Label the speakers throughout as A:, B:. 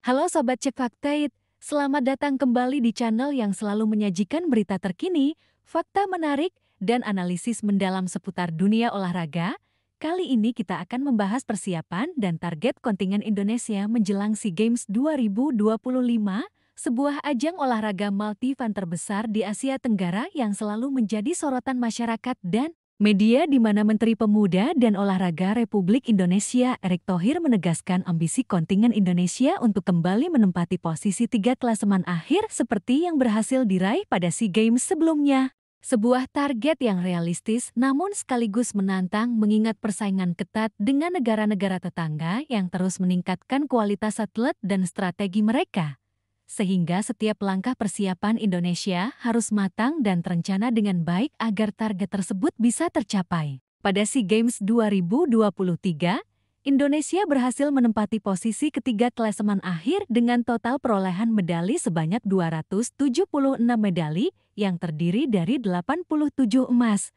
A: Halo Sobat Cek Fakta, selamat datang kembali di channel yang selalu menyajikan berita terkini, fakta menarik, dan analisis mendalam seputar dunia olahraga. Kali ini kita akan membahas persiapan dan target kontingen Indonesia menjelang SEA Games 2025, sebuah ajang olahraga multi-event terbesar di Asia Tenggara yang selalu menjadi sorotan masyarakat dan media, di mana Menteri Pemuda dan Olahraga Republik Indonesia Erick Thohir menegaskan ambisi kontingen Indonesia untuk kembali menempati posisi 3 klasemen akhir seperti yang berhasil diraih pada SEA Games sebelumnya. Sebuah target yang realistis namun sekaligus menantang mengingat persaingan ketat dengan negara-negara tetangga yang terus meningkatkan kualitas atlet dan strategi mereka. Sehingga setiap langkah persiapan Indonesia harus matang dan terencana dengan baik agar target tersebut bisa tercapai. Pada SEA Games 2023, Indonesia berhasil menempati posisi ketiga klasemen akhir dengan total perolehan medali sebanyak 276 medali yang terdiri dari 87 emas,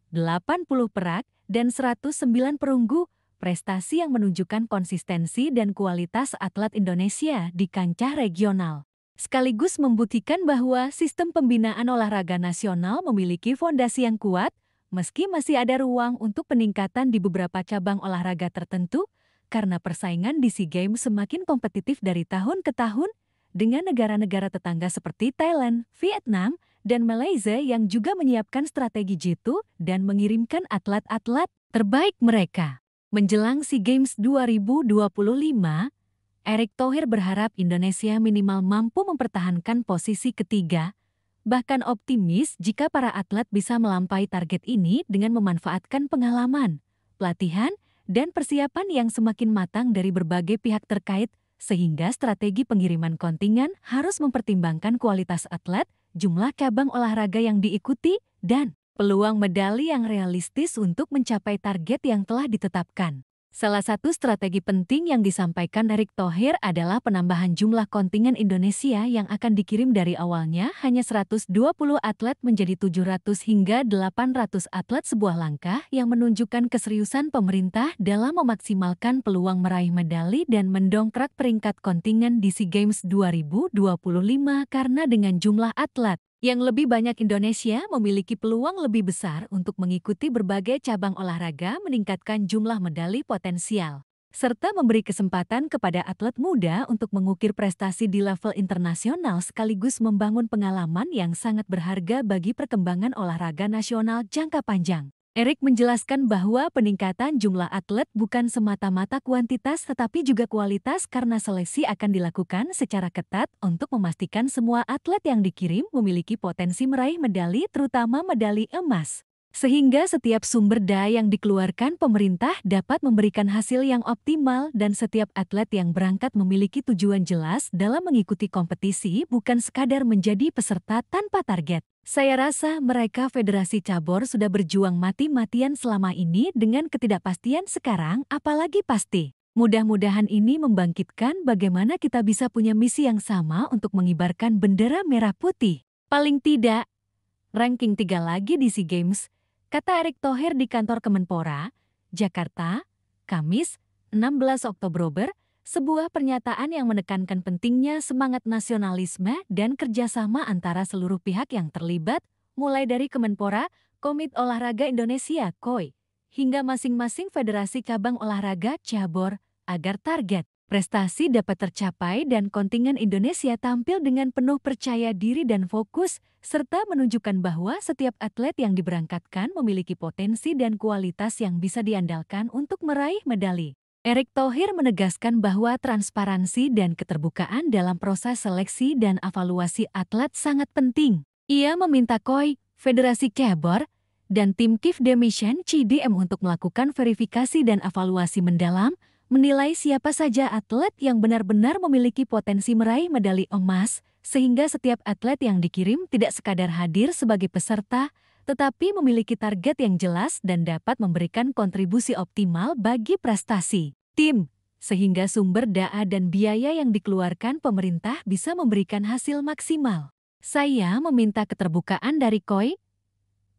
A: 80 perak, dan 109 perunggu. Prestasi yang menunjukkan konsistensi dan kualitas atlet Indonesia di kancah regional. Sekaligus membuktikan bahwa sistem pembinaan olahraga nasional memiliki fondasi yang kuat, meski masih ada ruang untuk peningkatan di beberapa cabang olahraga tertentu, karena persaingan di SEA Games semakin kompetitif dari tahun ke tahun, dengan negara-negara tetangga seperti Thailand, Vietnam, dan Malaysia yang juga menyiapkan strategi jitu dan mengirimkan atlet-atlet terbaik mereka. Menjelang SEA Games 2025, Erick Thohir berharap Indonesia minimal mampu mempertahankan posisi ketiga, bahkan optimis jika para atlet bisa melampaui target ini dengan memanfaatkan pengalaman, pelatihan, dan persiapan yang semakin matang dari berbagai pihak terkait, sehingga strategi pengiriman kontingen harus mempertimbangkan kualitas atlet, jumlah cabang olahraga yang diikuti, dan peluang medali yang realistis untuk mencapai target yang telah ditetapkan. Salah satu strategi penting yang disampaikan Erick Thohir adalah penambahan jumlah kontingen Indonesia yang akan dikirim dari awalnya hanya 120 atlet menjadi 700 hingga 800 atlet, sebuah langkah yang menunjukkan keseriusan pemerintah dalam memaksimalkan peluang meraih medali dan mendongkrak peringkat kontingen di SEA Games 2025 karena dengan jumlah atlet yang lebih banyak, Indonesia memiliki peluang lebih besar untuk mengikuti berbagai cabang olahraga, meningkatkan jumlah medali potensial, serta memberi kesempatan kepada atlet muda untuk mengukir prestasi di level internasional sekaligus membangun pengalaman yang sangat berharga bagi perkembangan olahraga nasional jangka panjang. Erick menjelaskan bahwa peningkatan jumlah atlet bukan semata-mata kuantitas tetapi juga kualitas karena seleksi akan dilakukan secara ketat untuk memastikan semua atlet yang dikirim memiliki potensi meraih medali, terutama medali emas. Sehingga setiap sumber daya yang dikeluarkan pemerintah dapat memberikan hasil yang optimal dan setiap atlet yang berangkat memiliki tujuan jelas dalam mengikuti kompetisi, bukan sekadar menjadi peserta tanpa target. Saya rasa mereka Federasi Cabur sudah berjuang mati-matian selama ini dengan ketidakpastian sekarang, apalagi pasti. Mudah-mudahan ini membangkitkan bagaimana kita bisa punya misi yang sama untuk mengibarkan bendera merah putih. Paling tidak, ranking 3 lagi di SEA Games, kata Erick Thohir di kantor Kemenpora, Jakarta, Kamis, 16 Oktober, sebuah pernyataan yang menekankan pentingnya semangat nasionalisme dan kerjasama antara seluruh pihak yang terlibat, mulai dari Kemenpora, Komite Olahraga Indonesia (KOI), hingga masing-masing federasi cabang olahraga cabur, agar target prestasi dapat tercapai dan kontingen Indonesia tampil dengan penuh percaya diri dan fokus, serta menunjukkan bahwa setiap atlet yang diberangkatkan memiliki potensi dan kualitas yang bisa diandalkan untuk meraih medali. Erick Thohir menegaskan bahwa transparansi dan keterbukaan dalam proses seleksi dan evaluasi atlet sangat penting. Ia meminta KOI, Federasi Cabur, dan tim KIF Demission CDM untuk melakukan verifikasi dan evaluasi mendalam, menilai siapa saja atlet yang benar-benar memiliki potensi meraih medali emas, sehingga setiap atlet yang dikirim tidak sekadar hadir sebagai peserta, tetapi memiliki target yang jelas dan dapat memberikan kontribusi optimal bagi prestasi tim, sehingga sumber daya dan biaya yang dikeluarkan pemerintah bisa memberikan hasil maksimal. Saya meminta keterbukaan dari KOI,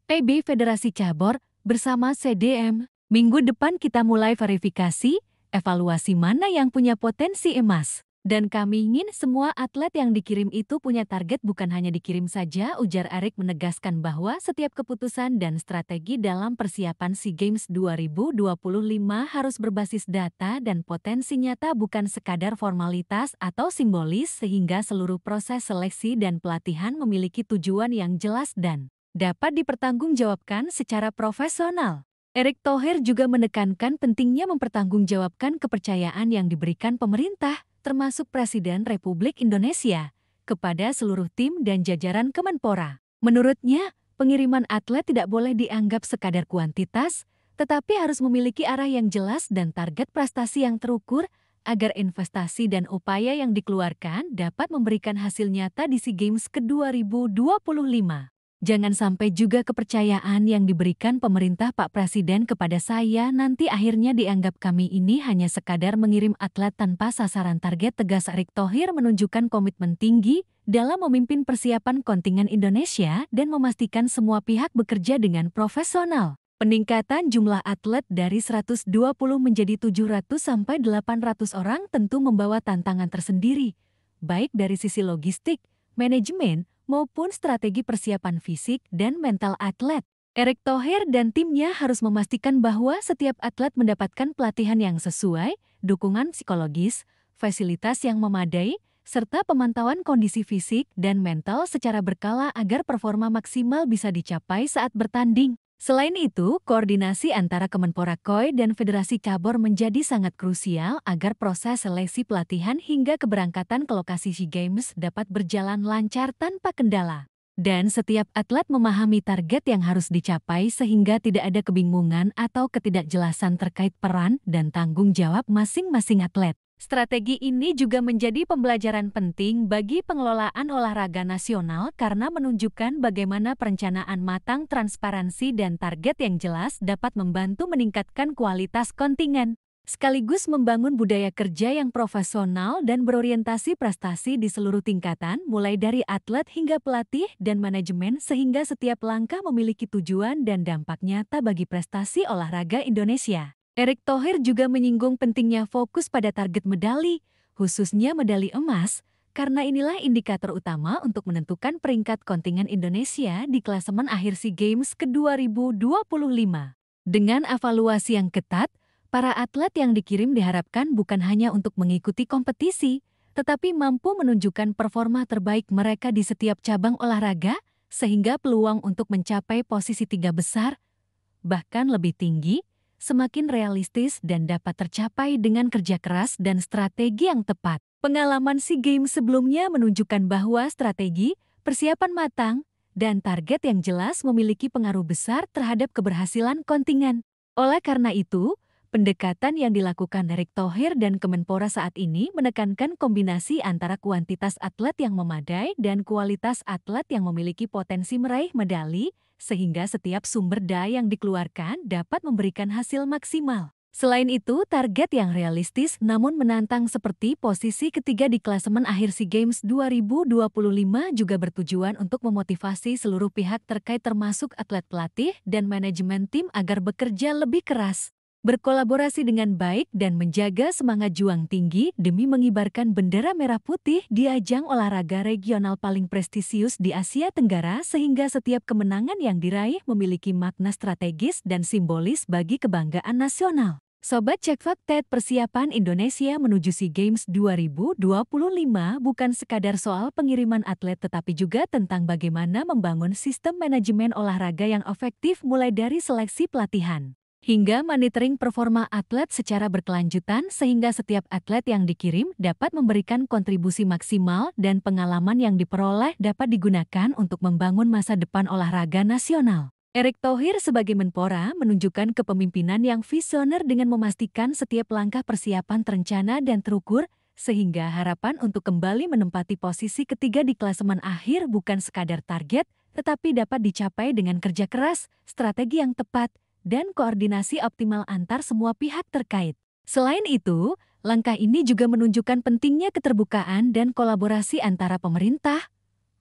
A: PB Federasi Cabur, bersama CDM. Minggu depan kita mulai verifikasi, evaluasi mana yang punya potensi emas. Dan kami ingin semua atlet yang dikirim itu punya target, bukan hanya dikirim saja, ujar Erick menegaskan bahwa setiap keputusan dan strategi dalam persiapan SEA Games 2025 harus berbasis data dan potensi nyata, bukan sekadar formalitas atau simbolis, sehingga seluruh proses seleksi dan pelatihan memiliki tujuan yang jelas dan dapat dipertanggungjawabkan secara profesional. Erick Thohir juga menekankan pentingnya mempertanggungjawabkan kepercayaan yang diberikan pemerintah, termasuk Presiden Republik Indonesia, kepada seluruh tim dan jajaran Kemenpora. Menurutnya, pengiriman atlet tidak boleh dianggap sekadar kuantitas, tetapi harus memiliki arah yang jelas dan target prestasi yang terukur, agar investasi dan upaya yang dikeluarkan dapat memberikan hasil nyata di SEA Games ke-2025. Jangan sampai juga kepercayaan yang diberikan pemerintah Pak Presiden kepada saya nanti akhirnya dianggap kami ini hanya sekadar mengirim atlet tanpa sasaran target, tegas Erick Thohir menunjukkan komitmen tinggi dalam memimpin persiapan kontingen Indonesia dan memastikan semua pihak bekerja dengan profesional. Peningkatan jumlah atlet dari 120 menjadi 700 sampai 800 orang tentu membawa tantangan tersendiri, baik dari sisi logistik, manajemen, maupun strategi persiapan fisik dan mental atlet. Erick Thohir dan timnya harus memastikan bahwa setiap atlet mendapatkan pelatihan yang sesuai, dukungan psikologis, fasilitas yang memadai, serta pemantauan kondisi fisik dan mental secara berkala agar performa maksimal bisa dicapai saat bertanding. Selain itu, koordinasi antara Kemenpora KOI dan Federasi Cabur menjadi sangat krusial agar proses seleksi pelatihan hingga keberangkatan ke lokasi SEA Games dapat berjalan lancar tanpa kendala. Dan setiap atlet memahami target yang harus dicapai sehingga tidak ada kebingungan atau ketidakjelasan terkait peran dan tanggung jawab masing-masing atlet. Strategi ini juga menjadi pembelajaran penting bagi pengelolaan olahraga nasional karena menunjukkan bagaimana perencanaan matang, transparansi, dan target yang jelas dapat membantu meningkatkan kualitas kontingen, sekaligus membangun budaya kerja yang profesional dan berorientasi prestasi di seluruh tingkatan, mulai dari atlet hingga pelatih dan manajemen, sehingga setiap langkah memiliki tujuan dan dampak nyata bagi prestasi olahraga Indonesia. Erick Thohir juga menyinggung pentingnya fokus pada target medali, khususnya medali emas, karena inilah indikator utama untuk menentukan peringkat kontingen Indonesia di klasemen akhir SEA Games ke-2025. Dengan evaluasi yang ketat, para atlet yang dikirim diharapkan bukan hanya untuk mengikuti kompetisi, tetapi mampu menunjukkan performa terbaik mereka di setiap cabang olahraga, sehingga peluang untuk mencapai posisi 3 besar, bahkan lebih tinggi, semakin realistis dan dapat tercapai dengan kerja keras dan strategi yang tepat. Pengalaman SEA Games sebelumnya menunjukkan bahwa strategi, persiapan matang, dan target yang jelas memiliki pengaruh besar terhadap keberhasilan kontingen. Oleh karena itu, pendekatan yang dilakukan Erick Thohir dan Kemenpora saat ini menekankan kombinasi antara kuantitas atlet yang memadai dan kualitas atlet yang memiliki potensi meraih medali, sehingga setiap sumber daya yang dikeluarkan dapat memberikan hasil maksimal. Selain itu, target yang realistis namun menantang seperti posisi ketiga di klasemen akhir SEA Games 2025 juga bertujuan untuk memotivasi seluruh pihak terkait, termasuk atlet, pelatih, dan manajemen tim agar bekerja lebih keras, berkolaborasi dengan baik, dan menjaga semangat juang tinggi demi mengibarkan bendera merah putih di ajang olahraga regional paling prestisius di Asia Tenggara, sehingga setiap kemenangan yang diraih memiliki makna strategis dan simbolis bagi kebanggaan nasional. Sobat Cek Fakta, persiapan Indonesia menuju SEA Games 2025 bukan sekadar soal pengiriman atlet, tetapi juga tentang bagaimana membangun sistem manajemen olahraga yang efektif, mulai dari seleksi pelatihan hingga monitoring performa atlet secara berkelanjutan, sehingga setiap atlet yang dikirim dapat memberikan kontribusi maksimal dan pengalaman yang diperoleh dapat digunakan untuk membangun masa depan olahraga nasional. Erick Thohir sebagai Menpora menunjukkan kepemimpinan yang visioner dengan memastikan setiap langkah persiapan terencana dan terukur, sehingga harapan untuk kembali menempati posisi ketiga di klasemen akhir bukan sekadar target, tetapi dapat dicapai dengan kerja keras, strategi yang tepat, dan koordinasi optimal antar semua pihak terkait. Selain itu, langkah ini juga menunjukkan pentingnya keterbukaan dan kolaborasi antara pemerintah,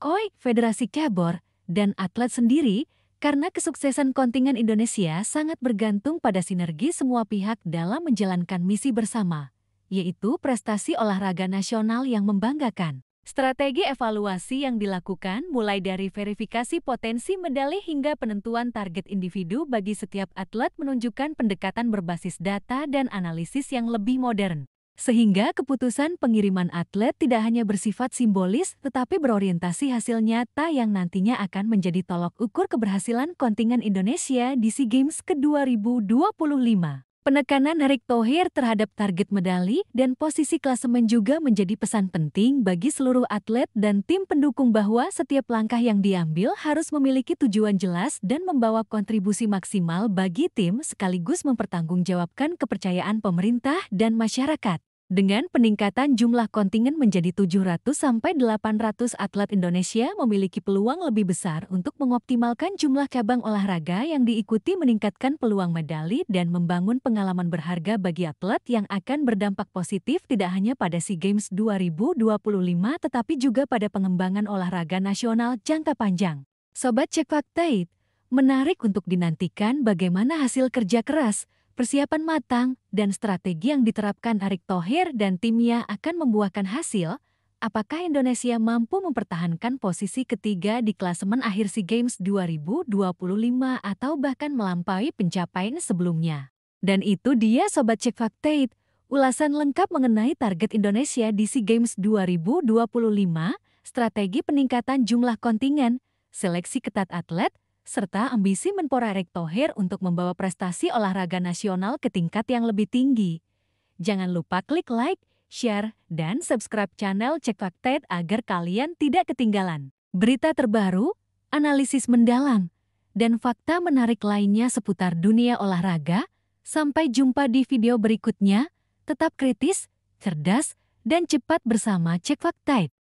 A: KOI, Federasi Cabur, dan atlet sendiri, karena kesuksesan kontingen Indonesia sangat bergantung pada sinergi semua pihak dalam menjalankan misi bersama, yaitu prestasi olahraga nasional yang membanggakan. Strategi evaluasi yang dilakukan mulai dari verifikasi potensi medali hingga penentuan target individu bagi setiap atlet menunjukkan pendekatan berbasis data dan analisis yang lebih modern. Sehingga keputusan pengiriman atlet tidak hanya bersifat simbolis tetapi berorientasi hasil nyata yang nantinya akan menjadi tolok ukur keberhasilan kontingen Indonesia di SEA Games ke-2025. Penekanan Erick Thohir terhadap target medali dan posisi klasemen juga menjadi pesan penting bagi seluruh atlet dan tim pendukung bahwa setiap langkah yang diambil harus memiliki tujuan jelas dan membawa kontribusi maksimal bagi tim sekaligus mempertanggungjawabkan kepercayaan pemerintah dan masyarakat. Dengan peningkatan jumlah kontingen menjadi 700-800 atlet, Indonesia memiliki peluang lebih besar untuk mengoptimalkan jumlah cabang olahraga yang diikuti, meningkatkan peluang medali dan membangun pengalaman berharga bagi atlet yang akan berdampak positif tidak hanya pada SEA Games 2025 tetapi juga pada pengembangan olahraga nasional jangka panjang. Sobat Cek Fakta, menarik untuk dinantikan bagaimana hasil kerja keras, persiapan matang, dan strategi yang diterapkan Erick Thohir dan timnya akan membuahkan hasil. Apakah Indonesia mampu mempertahankan posisi ketiga di klasemen akhir SEA Games 2025 atau bahkan melampaui pencapaian sebelumnya? Dan itu dia Sobat Cek Fakta, ulasan lengkap mengenai target Indonesia di SEA Games 2025, strategi peningkatan jumlah kontingen, seleksi ketat atlet, serta ambisi Menpora Erick Thohir untuk membawa prestasi olahraga nasional ke tingkat yang lebih tinggi. Jangan lupa klik like, share, dan subscribe channel Cek Fakta agar kalian tidak ketinggalan berita terbaru, analisis mendalam, dan fakta menarik lainnya seputar dunia olahraga. Sampai jumpa di video berikutnya, tetap kritis, cerdas, dan cepat bersama Cek Fakta.